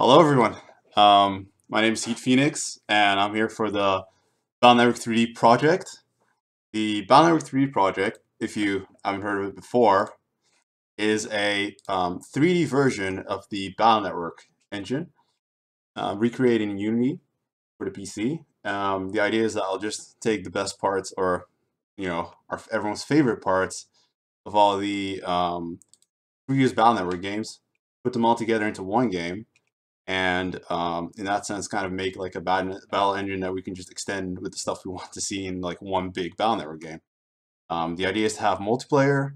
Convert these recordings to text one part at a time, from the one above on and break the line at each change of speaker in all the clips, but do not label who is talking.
Hello everyone, my name is HeatPhoenix and I'm here for the Valor Network 3D project. The Valor Network 3D project, if you haven't heard of it before, is a 3D version of the Valor Network engine, recreated in Unity for the PC. The idea is that I'll just take the best parts, or everyone's favorite parts of all the previous Valor Network games, put them all together into one game, and in that sense kind of make like a battle engine that we can just extend with the stuff we want to see in like one big Battle Network game. The idea is to have multiplayer,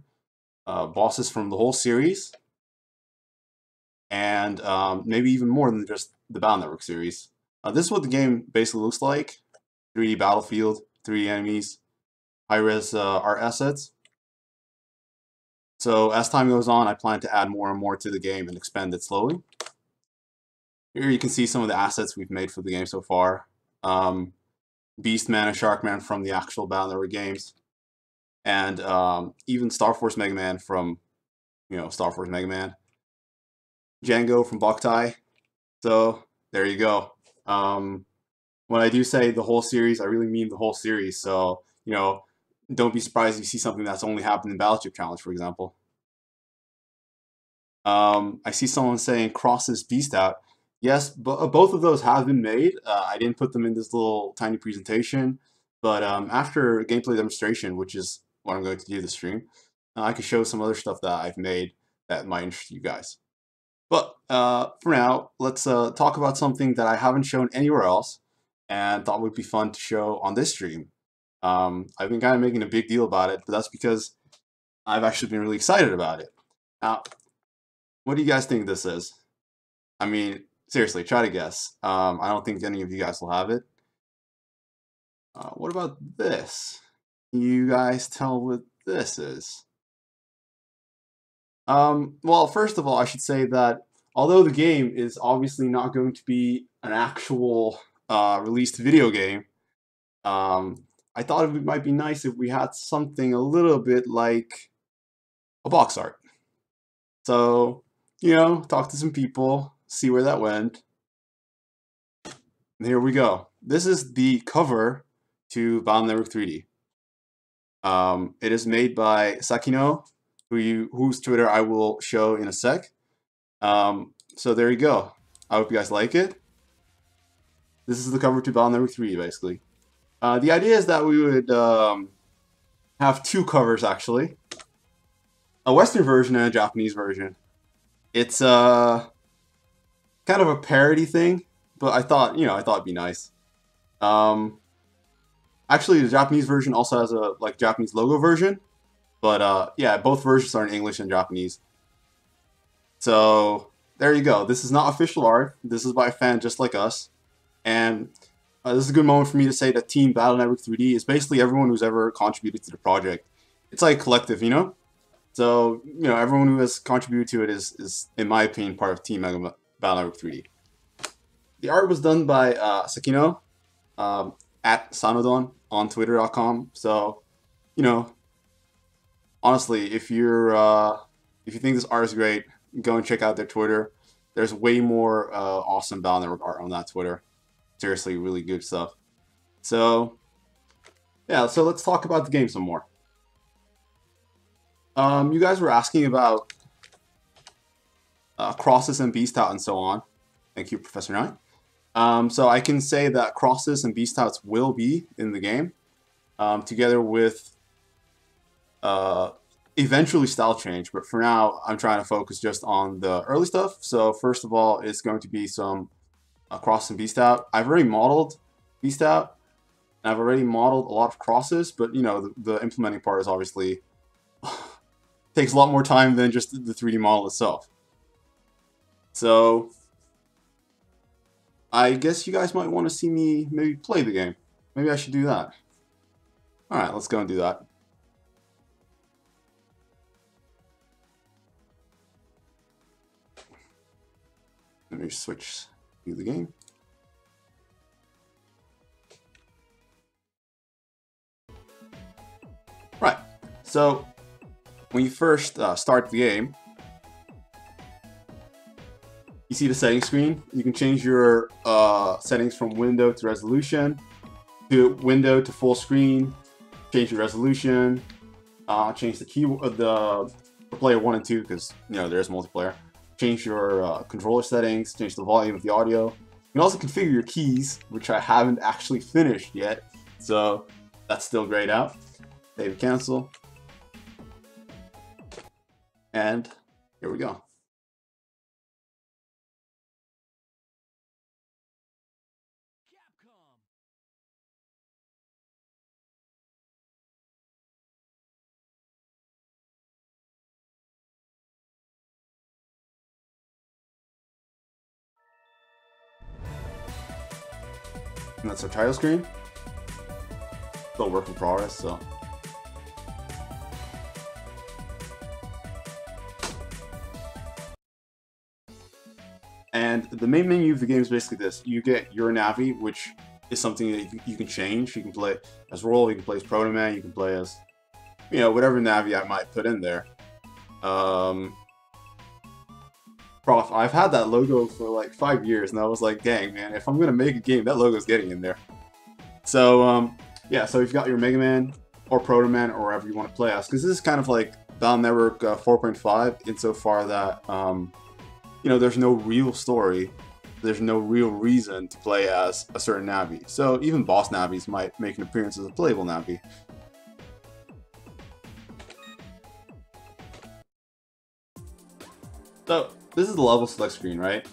bosses from the whole series, and maybe even more than just the Battle Network series. This is what the game basically looks like: 3D battlefield, 3D enemies, high-res art assets. So as time goes on, I plan to add more and more to the game and expand it slowly. Here you can see some of the assets we've made for the game so far. Beastman and Sharkman from the actual Battle Network games. And even Star Force Mega Man from, Star Force Mega Man. Django from Boktai. So, there you go. When I do say the whole series, I really mean the whole series. So, don't be surprised if you see something that's only happened in Battle Chip Challenge, for example. I see someone saying crosses Beast out. Yes, both of those have been made. I didn't put them in this little tiny presentation, but after a gameplay demonstration, which is what I'm going to do this stream, I can show some other stuff that I've made that might interest you guys. But for now, let's talk about something that I haven't shown anywhere else and thought would be fun to show on this stream. I've been kind of making a big deal about it, but that's because I've actually been really excited about it. Now, what do you guys think this is? I mean, seriously, try to guess. I don't think any of you guys will have it. What about this? You guys tell what this is. Well, first of all, I should say that although the game is obviously not going to be an actual released video game, I thought it might be nice if we had something a little bit like a box art. So, talk to some people, see where that went. And here we go. This is the cover to Battle Network 3D. It is made by Sakino, whose Twitter I will show in a sec. So there you go. I hope you guys like it. This is the cover to Battle Network 3D, basically. The idea is that we would have two covers, actually. A Western version and a Japanese version. It's kind of a parody thing, but I thought it'd be nice. Actually, the Japanese version also has a Japanese logo version, but yeah, both versions are in English and Japanese. So there you go. This is not official art. This is by a fan just like us, and this is a good moment for me to say that Team Battle Network 3D is basically everyone who's ever contributed to the project. It's like a collective, So, everyone who has contributed to it is in my opinion, part of Team Battle Network 3D. The art was done by Sakino, at Sanodon on Twitter.com. So, honestly, if you think this art is great, go and check out their Twitter. There's way more awesome Battle Network art on that Twitter. Seriously, really good stuff. So, yeah, so let's talk about the game some more. You guys were asking about crosses and beast out and so on. Thank you, Professor Knight. So I can say that crosses and beast outs will be in the game, together with eventually style change. But for now, I'm trying to focus just on the early stuff. So first of all, it's going to be some cross and beast out. I've already modeled beast out, and I've already modeled a lot of crosses. But the implementing part is obviously takes a lot more time than just the 3D model itself. So I guess you guys might want to see me maybe play the game. Maybe I should do that. Alright, let's go and do that. Let me switch to the game. Right, so when you first start the game, you see the settings screen. You can change your settings from window to resolution, to window to full screen, change the resolution, change the key for player 1 and 2 because there's multiplayer. Change your controller settings, change the volume of the audio. You can also configure your keys, which I haven't actually finished yet, so that's still grayed out. Save and cancel. And here we go. And that's our title screen. Still work in progress, so. And the main menu of the game is basically this. You get your Navi, which is something that you can change. You can play as Roll, you can play as Proto-Man, you can play as, whatever Navi I might put in there. I've had that logo for like 5 years, and I was like, dang, man, if I'm going to make a game, that logo's getting in there. So, yeah, so you've got your Mega Man, or Proto-Man, or wherever you want to play as, because this is kind of like Battle Network 4.5, insofar that, there's no real story, there's no real reason to play as a certain Navi. So even boss Navis might make an appearance as a playable Navi. So, this is the level select screen, right?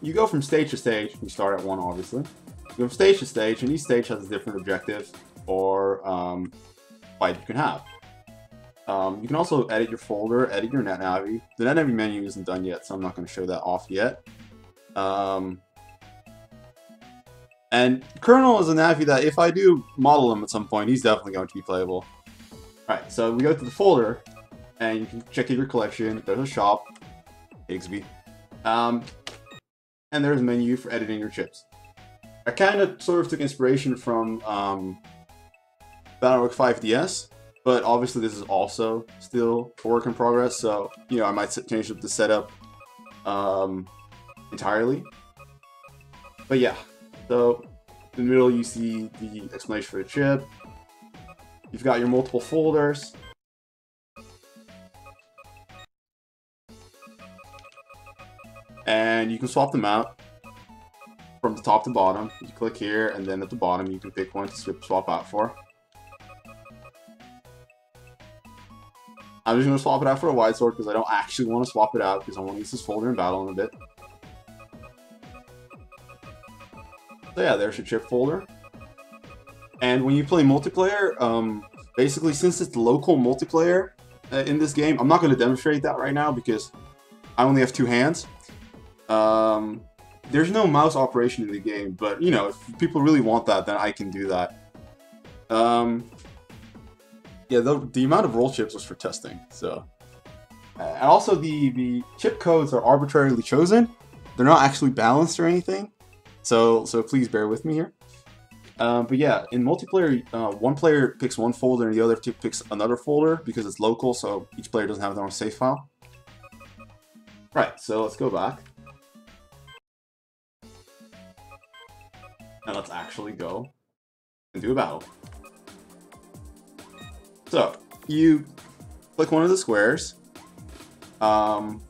You go from stage to stage. You start at 1, obviously. You go from stage to stage, and each stage has a different objective or fight you can have. You can also edit your folder, edit your NetNavi. The NetNavi menu isn't done yet, so I'm not going to show that off yet. And Colonel is a Navi that if I do model him at some point, he's definitely going to be playable. Alright, so we go to the folder, and you can check your collection. There's a shop. Higsby. And there's a menu for editing your chips. I kind of sort of took inspiration from Battle Network 5DS, but obviously this is also still a work in progress, so I might change up the setup entirely. But yeah, so in the middle you see the explanation for the chip. You've got your multiple folders. And you can swap them out from the top to bottom. You click here, and then at the bottom you can pick one to swap out for. I'm just going to swap it out for a wide sword because I don't actually want to swap it out because I want to use this folder in battle in a bit. So yeah, there's your chip folder. And when you play multiplayer, basically since it's local multiplayer in this game, I'm not going to demonstrate that right now because I only have 2 hands. There's no mouse operation in the game, but if people really want that, then I can do that. Yeah, the amount of roll chips was for testing, so. And also the chip codes are arbitrarily chosen. They're not actually balanced or anything, so please bear with me here. But yeah, in multiplayer, one player picks one folder and the other picks another folder because it's local, so each player doesn't have their own save file. Right, so let's go back. And let's actually go and do a battle. So, you click one of the squares, and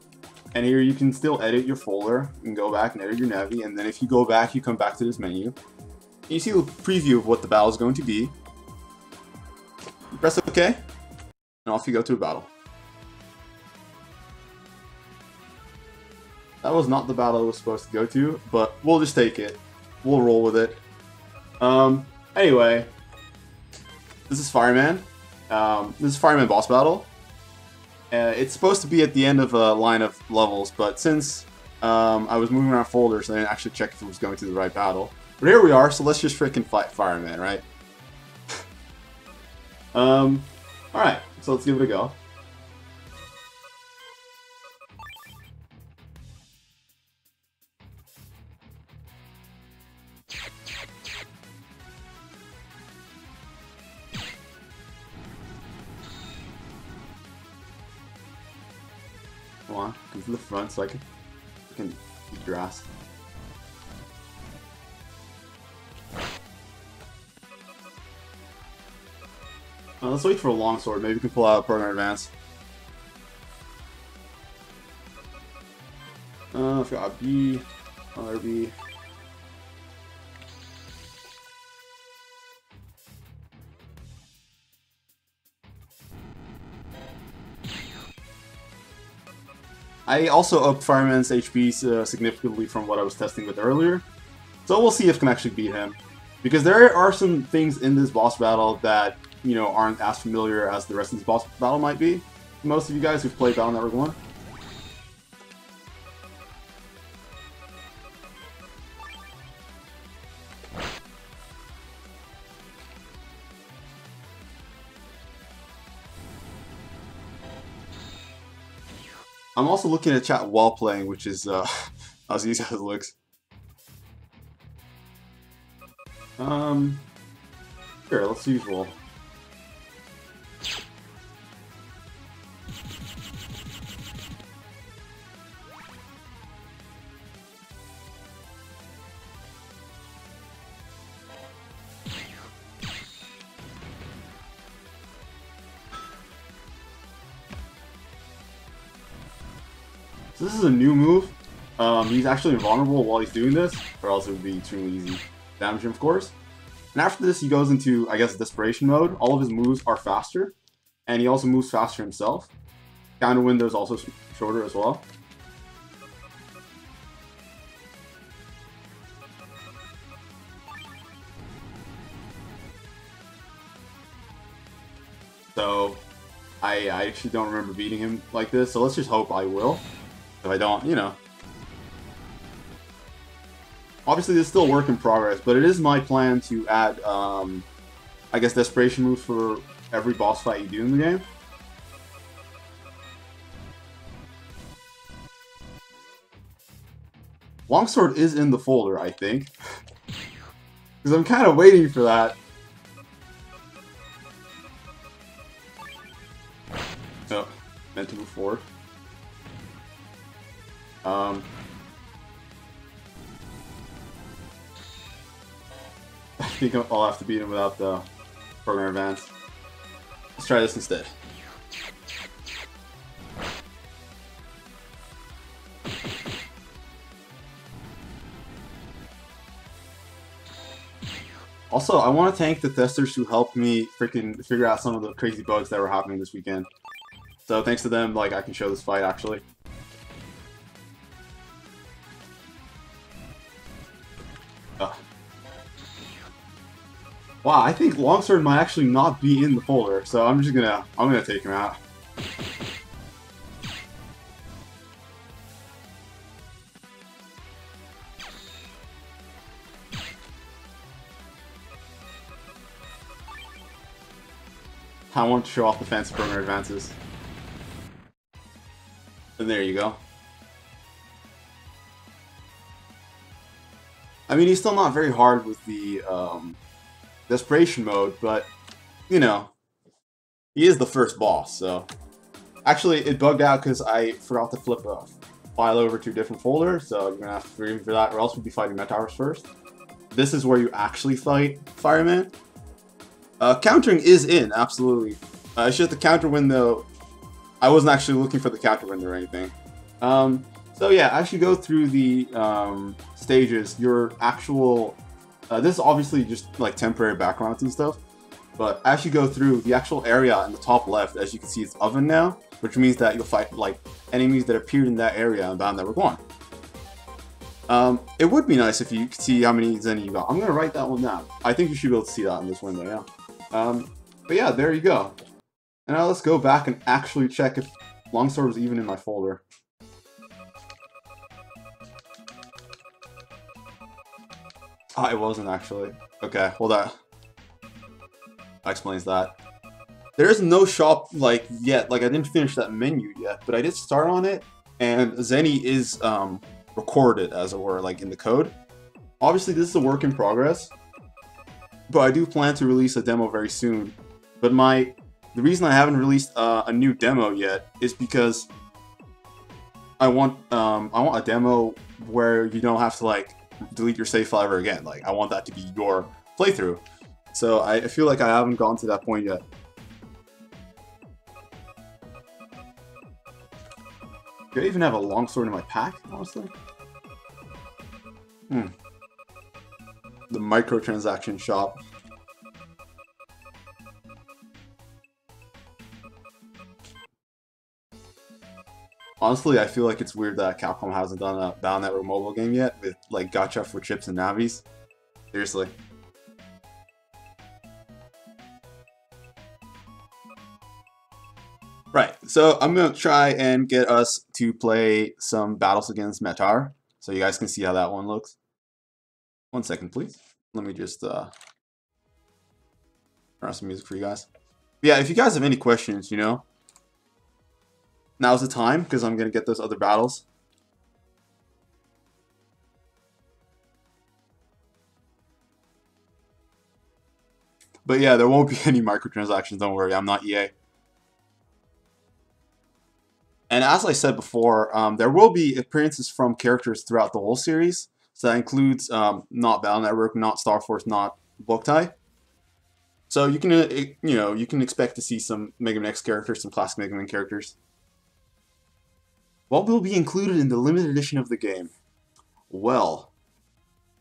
here you can still edit your folder. You can go back and edit your Navi, and then if you go back, you come back to this menu. And you see a preview of what the battle is going to be. You press OK, and off you go to a battle. That was not the battle I was supposed to go to, but we'll just take it. We'll roll with it. Anyway, this is Fireman. This is Fireman Boss battle. It's supposed to be at the end of a line of levels, but since I was moving around folders, I didn't actually check if it was going to the right battle. But here we are, so let's just freaking fight Fireman, right? Alright, so let's give it a go. Come on, come to the front so I can freaking eat your ass. Let's wait for a longsword. Maybe we can pull out a program advance. I forgot B. Another B. I also upped Fireman's HP significantly from what I was testing with earlier. So we'll see if I can actually beat him. Because there are some things in this boss battle that, you know, aren't as familiar as the rest of this boss battle might be. Most of you guys who've played Battle Network 1. I'm also looking at chat while playing, which is as easy as it looks. Sure, let's use roll. So this is a new move. He's actually invulnerable while he's doing this, or else it would be extremely easy to damage him, of course. And after this, he goes into, I guess, desperation mode. All of his moves are faster, and he also moves faster himself. Counter window is also shorter as well. So, I actually don't remember beating him like this, so let's just hope I will. If I don't, you know. Obviously, this is still a work in progress, but it is my plan to add, I guess, desperation moves for every boss fight you do in the game. Longsword is in the folder, I think. Because I'm kind of waiting for that. Oh, meant to move forward. I think I'll have to beat him without the program advance. Let's try this instead. Also, I want to thank the testers who helped me freaking figure out some of the crazy bugs that were happening this weekend. So thanks to them, like, I can show this fight actually. Wow, I think Longsword might actually not be in the folder, so I'm gonna take him out. I want to show off the fancy program advances. And there you go. I mean, he's still not very hard with the desperation mode, but, you know, he is the first boss, so. Actually, it bugged out because I forgot to flip a file over to a different folder, so you're going to have to forgive me for that, or else we'll be fighting Metowers first. This is where you actually fight Fireman. Countering is in, absolutely. It's just the counter window. I wasn't actually looking for the counter window or anything. So yeah, as you go through the stages, your actual... this is obviously just like temporary backgrounds and stuff, but as you go through, the actual area in the top left, as you can see, it's oven now, which means that you'll fight like enemies that appeared in that area in Battle Network 1. It would be nice if you could see how many Zenny you got. I'm gonna write that one down. I think you should be able to see that in this window, yeah. But yeah, there you go. And now let's go back and actually check if Longsword was even in my folder. Oh, it wasn't actually. Okay, hold on. That explains that. There is no shop, like, yet. Like, I didn't finish that menu yet, but I did start on it, and Zenny is, recorded, as it were, like, in the code. Obviously, this is a work in progress, but I do plan to release a demo very soon. But the reason I haven't released a new demo yet is because I want a demo where you don't have to like delete your save file ever again. Like I want that to be your playthrough. So I feel like I haven't gotten to that point yet. Do I even have a longsword in my pack, honestly? The microtransaction shop. Honestly, I feel like it's weird that Capcom hasn't done a Battle Network mobile game yet with like gacha for chips and navis. Seriously. Right, so I'm gonna try and get us to play some battles against Metar, so you guys can see how that one looks. 1 second, please. Let me just turn on some music for you guys. Yeah, if you guys have any questions, you know, now's the time, because I'm gonna get those other battles. But yeah, there won't be any microtransactions, don't worry, I'm not EA. And as I said before, there will be appearances from characters throughout the whole series. So that includes not Battle Network, not Star Force, not Boktai. So you can, you can expect to see some Mega Man X characters, some classic Mega Man characters. What will be included in the limited edition of the game? Well,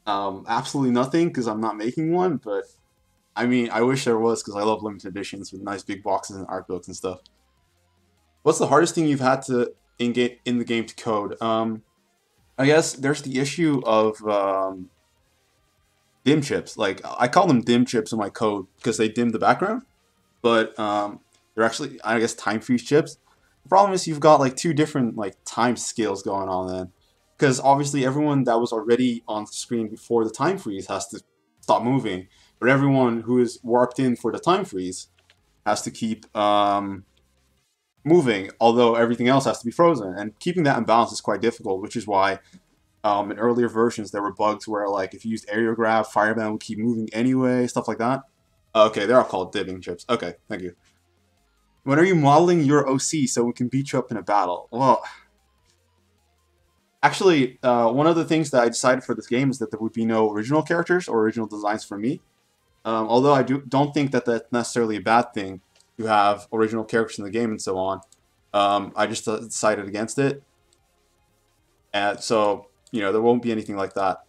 absolutely nothing because I'm not making one. But I mean, I wish there was because I love limited editions with nice big boxes and art books and stuff. What's the hardest thing you've had to in the game to code? I guess there's the issue of dim chips. Like I call them dim chips in my code because they dim the background, but they're actually, I guess, time freeze chips. The problem is you've got like two different like time scales going on then, because obviously everyone that was already on screen before the time freeze has to stop moving, but everyone who is warped in for the time freeze has to keep moving, although everything else has to be frozen. And keeping that in balance is quite difficult, which is why in earlier versions there were bugs where like if you used aerial grab, Fireman would keep moving anyway, stuff like that. Okay, they're all called dibbing chips. Okay, thank you. When are you modeling your OC so we can beat you up in a battle? Well, actually, one of the things that I decided for this game is that there would be no original characters or original designs for me. Although I don't think that that's necessarily a bad thing to have original characters in the game and so on. I just decided against it. And so, you know, there won't be anything like that.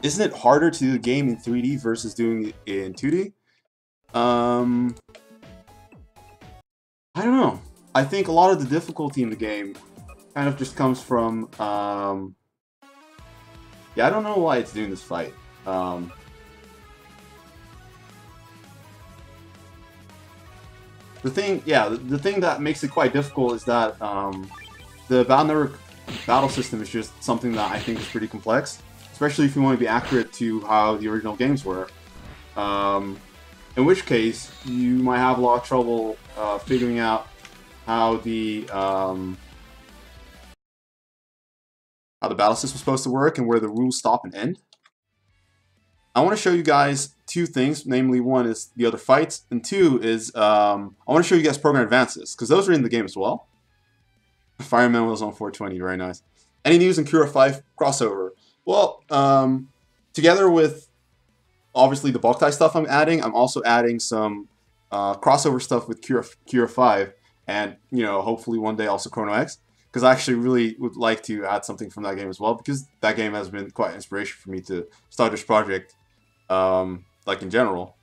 Isn't it harder to do the game in 3D versus doing it in 2D? I don't know. I think a lot of the difficulty in the game kind of just comes from, yeah, I don't know why it's doing this fight. The thing that makes it quite difficult is that the Battle Network battle system is just something that I think is pretty complex, especially if you want to be accurate to how the original games were. In which case, you might have a lot of trouble figuring out how the battle system is supposed to work and where the rules stop and end. I want to show you guys two things, namely one is the other fights, and two is I want to show you guys program advances, because those are in the game as well. Fireman was on 420, very nice. Any news in Cura 5 crossover? Well, together with obviously the Boktai stuff I'm adding, I'm also adding some crossover stuff with Cura 5, and you know, hopefully one day also Chrono X, because I actually really would like to add something from that game as well, because that game has been quite an inspiration for me to start this project, like in general.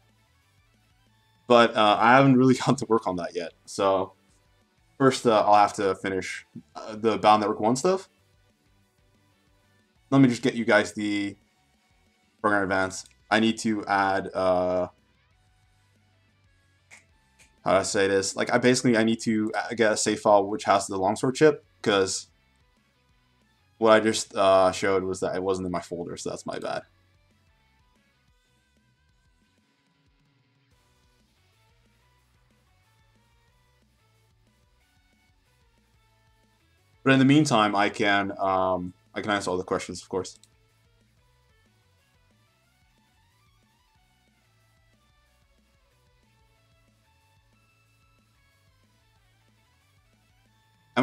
But I haven't really gotten to work on that yet, so first I'll have to finish the Battle Network 1 stuff. Let me just get you guys the program advance. I need to add, how do I say this? Like, I need to get a save file which has the longsword chip, because what I just showed was that it wasn't in my folder, so that's my bad. But in the meantime, I can answer all the questions, of course.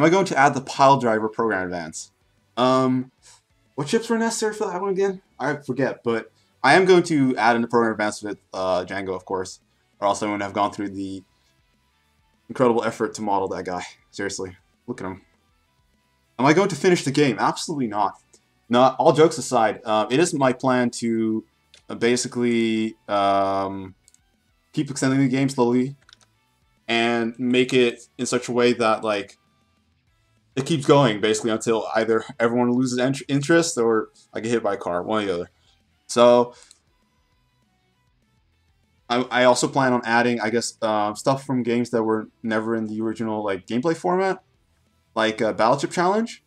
am I going to add the pile driver program advance? What chips were necessary for that one again? I forget, but I am going to add in the program advance with Django, of course, or else I wouldn't have gone through the incredible effort to model that guy. Seriously, look at him. Am I going to finish the game? Absolutely not. Not all jokes aside, it is my plan to basically keep extending the game slowly and make it in such a way that like it keeps going basically until either everyone loses interest or I get hit by a car, one or the other. So I also plan on adding, I guess, stuff from games that were never in the original like gameplay format, like Battle Chip Challenge.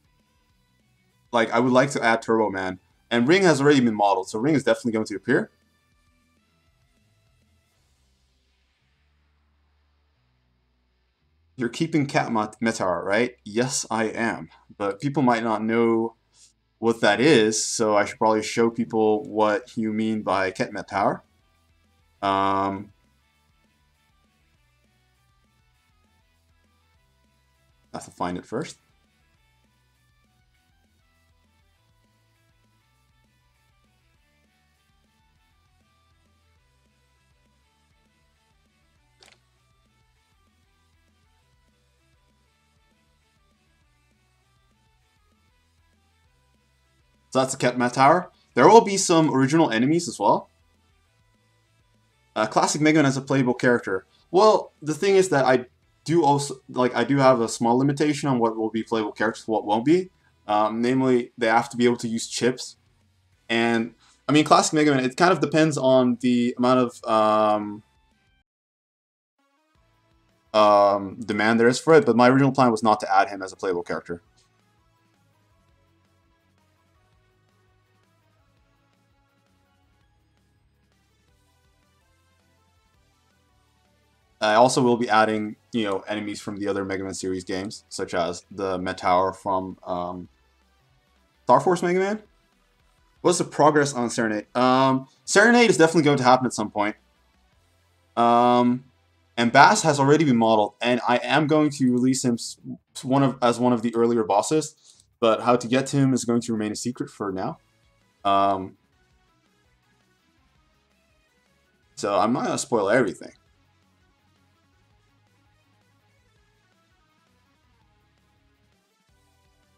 Like I would like to add Turbo Man, and Ring has already been modeled, so Ring is definitely going to appear. You're keeping Cat Meteor, right? Yes, I am. But people might not know what that is, so I should probably show people what you mean by Cat Meteor. I have to find it first. So that's the Cat Tower. There will be some original enemies as well. Classic Mega Man as a playable character. Well, the thing is that I do have a small limitation on what will be playable characters, what won't be. Namely, they have to be able to use chips. And I mean, Classic Mega Man, it kind of depends on the amount of demand there is for it. But my original plan was not to add him as a playable character. I also will be adding, enemies from the other Mega Man series games, such as the Meteor from Star Force Mega Man. What's the progress on Serenade? Serenade is definitely going to happen at some point. And Bass has already been modeled, and I am going to release him as one of the earlier bosses. But how to get to him is going to remain a secret for now. So I'm not gonna spoil everything.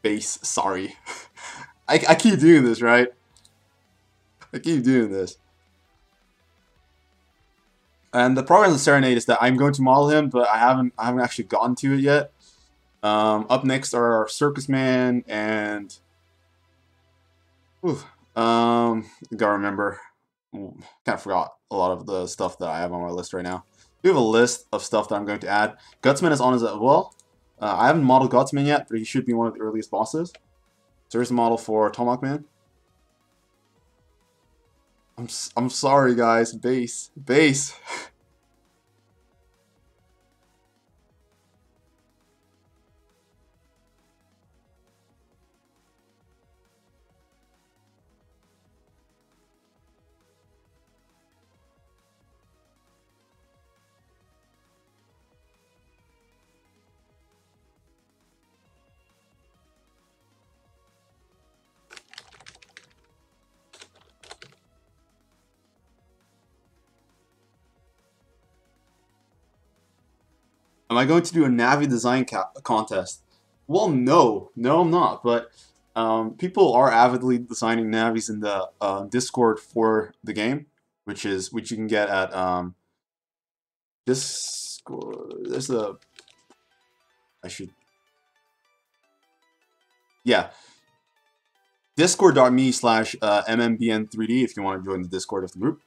Base, sorry. I keep doing this, right? I keep doing this. And the problem with Serenade is that I'm going to model him, but I haven't actually gotten to it yet. Up next are Circus Man and gotta remember. Kind of forgot a lot of the stuff that I have on my list right now. We have a list of stuff that I'm going to add. Gutsman is on as well. I haven't modeled Gutsman yet, but he should be one of the earliest bosses. So here's a model for Tomahawk Man. I'm sorry, guys. Base. Am I going to do a Navi design contest? Well, no, I'm not. But people are avidly designing Navis in the Discord for the game, which you can get at Discord. There's a discord.me/MMBN3D if you want to join the Discord of the group.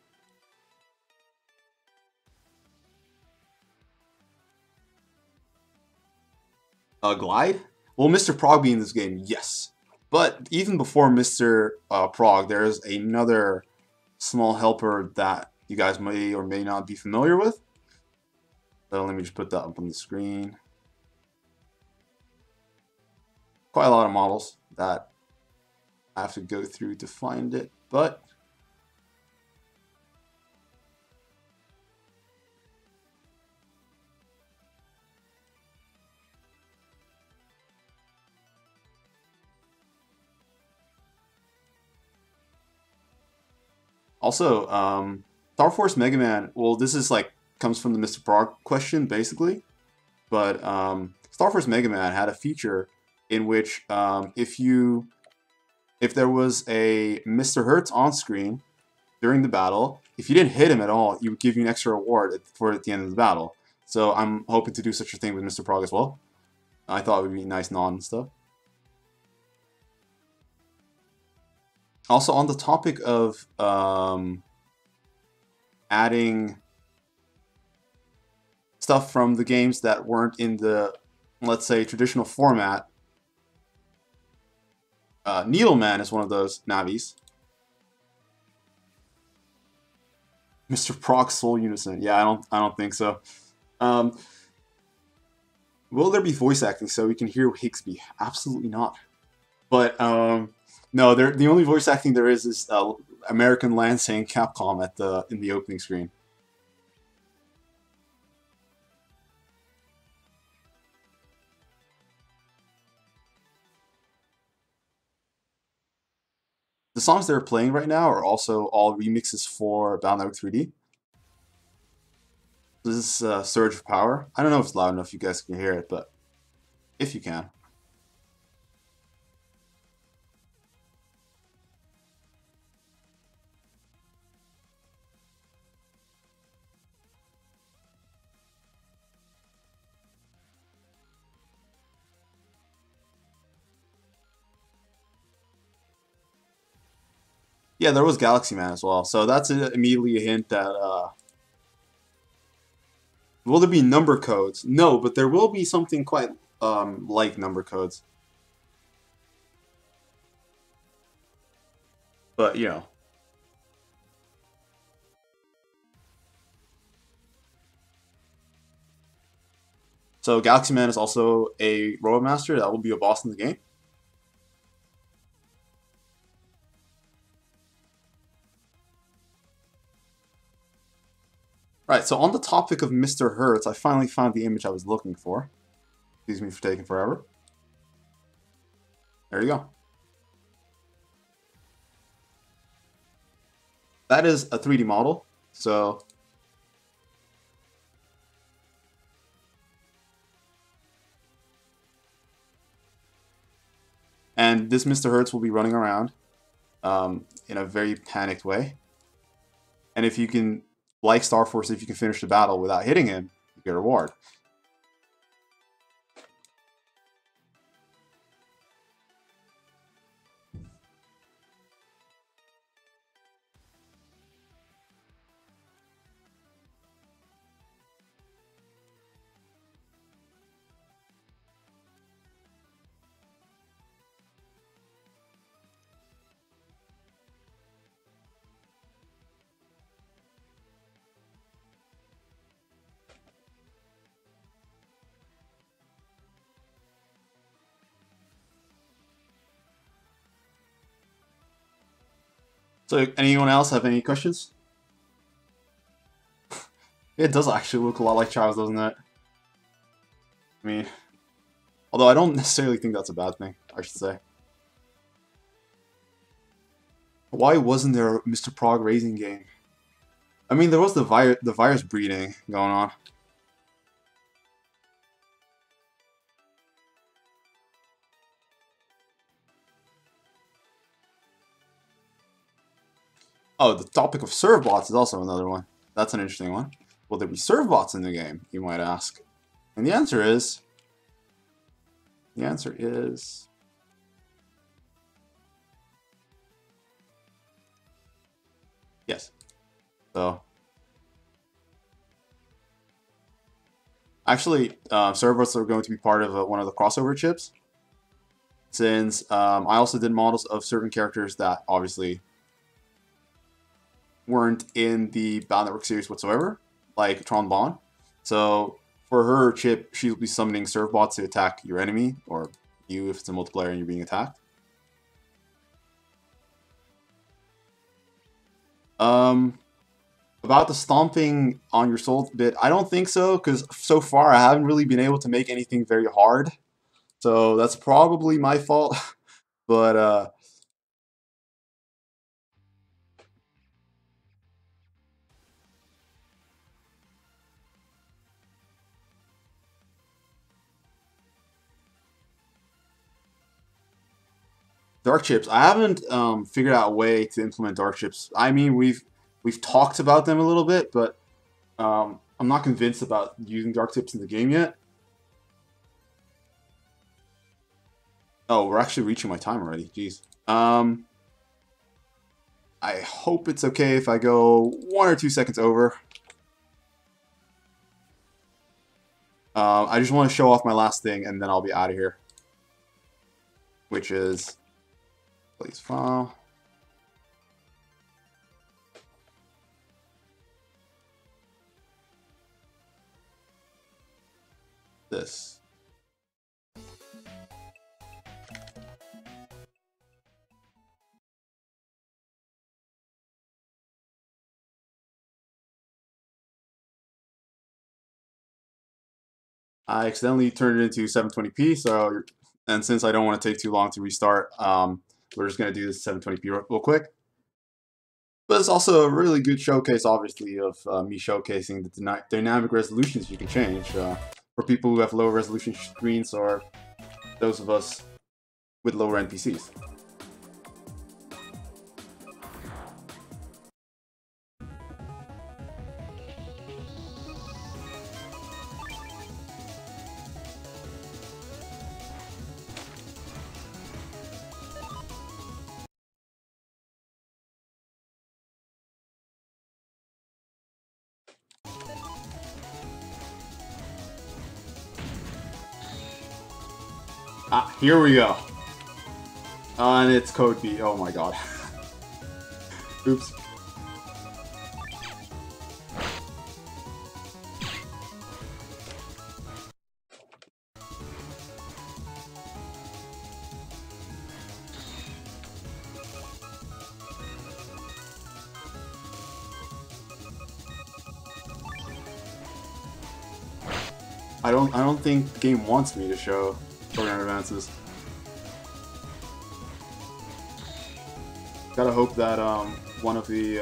Glide? Will Mr. Prog be in this game? Yes. But even before Mr. Prog, there's another small helper that you guys may or may not be familiar with. So let me just put that up on the screen. Quite a lot of models that I have to go through to find it, but Also, Star Force Mega Man. Well, this is like comes from the Mr. Prog question, basically. But Star Force Mega Man had a feature in which if there was a Mr. Hertz on screen during the battle, if you didn't hit him at all, he would give you an extra reward for at the end of the battle. So I'm hoping to do such a thing with Mr. Prog as well. I thought it would be nice nod and stuff. Also, on the topic of adding stuff from the games that weren't in the, let's say, traditional format, Needleman is one of those navis. Mr. Prog Soul Unison. Yeah, I don't think so. Will there be voice acting so we can hear Higsby? Absolutely not. But no, the only voice acting there is American Land saying Capcom in the opening screen. The songs they're playing right now are also all remixes for Valor 3D. This is Surge of Power. I don't know if it's loud enough you guys can hear it, but if you can. Yeah, there was Galaxy Man as well, so that's immediately a hint that will there be number codes? No, but there will be something quite like number codes. But you know. So Galaxy Man is also a Robot Master that will be a boss in the game. Right, so on the topic of Mr. Hertz, I finally found the image I was looking for. Excuse me for taking forever. There you go. That is a 3D model, so and this Mr. Hertz will be running around in a very panicked way. And if you can, like Star Force, if you can finish the battle without hitting him, you get a reward. So anyone else have any questions? It does actually look a lot like Charles, doesn't it? I mean, although I don't necessarily think that's a bad thing, I should say. Why wasn't there a Mr. Prog racing game? I mean, there was the virus breeding going on. Oh, the topic of serve bots is also another one. That's an interesting one. Will there be serve bots in the game, you might ask? And the answer is... yes. So... actually, serve bots are going to be part of one of the crossover chips. Since I also did models of certain characters that obviously weren't in the Battle Network series whatsoever, like Tron Bonne. So for her chip, she'll be summoning serve bots to attack your enemy, or you if it's a multiplayer and you're being attacked. About the stomping on your soul bit, I don't think so, because so far I haven't really been able to make anything very hard. So that's probably my fault. But Dark chips. I haven't figured out a way to implement dark chips. I mean, we've talked about them a little bit, but I'm not convinced about using dark chips in the game yet. Oh, we're actually reaching my time already. Jeez. I hope it's okay if I go 1 or 2 seconds over. I just want to show off my last thing, and then I'll be out of here. Which is, please file. This. I accidentally turned it into 720p, so, and since I don't want to take too long to restart, we're just going to do this 720p real quick. But it's also a really good showcase, obviously, of me showcasing the dynamic resolutions you can change for people who have low resolution screens or those of us with lower end PCs. Ah, here we go. And it's code B. Oh my god. Oops. I don't think the game wants me to show program advances. Gotta hope that one of the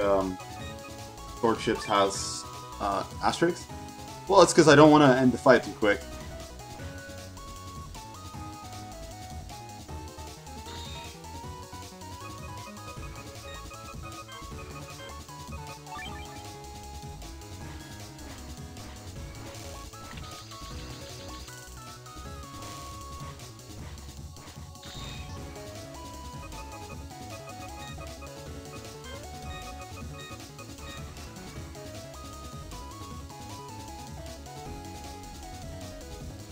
sword ships has asterisks. Well, it's because I don't want to end the fight too quick.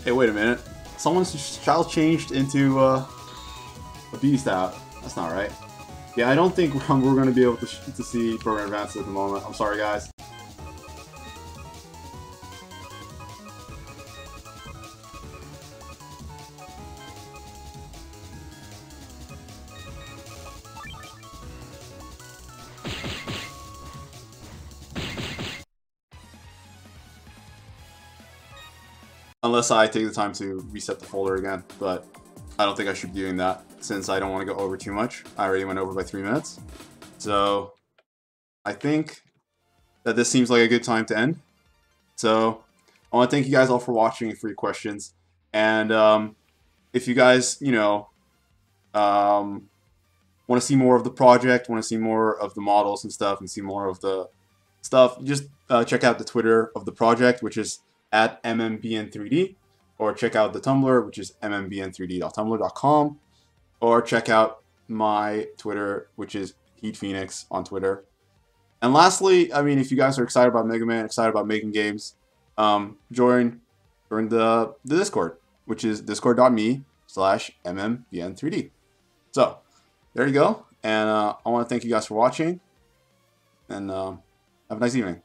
Hey, wait a minute. Someone's child changed into a beast out. That's not right. Yeah, I don't think we're going to be able to see program advances at the moment. I'm sorry, guys. Unless I take the time to reset the folder again, but I don't think I should be doing that since I don't want to go over too much. I already went over by 3 minutes. So I think that this seems like a good time to end. So I want to thank you guys all for watching and for your questions. And if you guys, you know, want to see more of the project, want to see more of the models and stuff, and see more of the stuff, just check out the Twitter of the project, which is at MMBN3D, or check out the Tumblr, which is MMBN3D.tumblr.com, or check out my Twitter, which is HeatPhoenix on Twitter. And lastly, I mean, if you guys are excited about Mega Man, excited about making games, join the Discord, which is discord.me/MMBN3D. So, there you go, and I want to thank you guys for watching, and have a nice evening.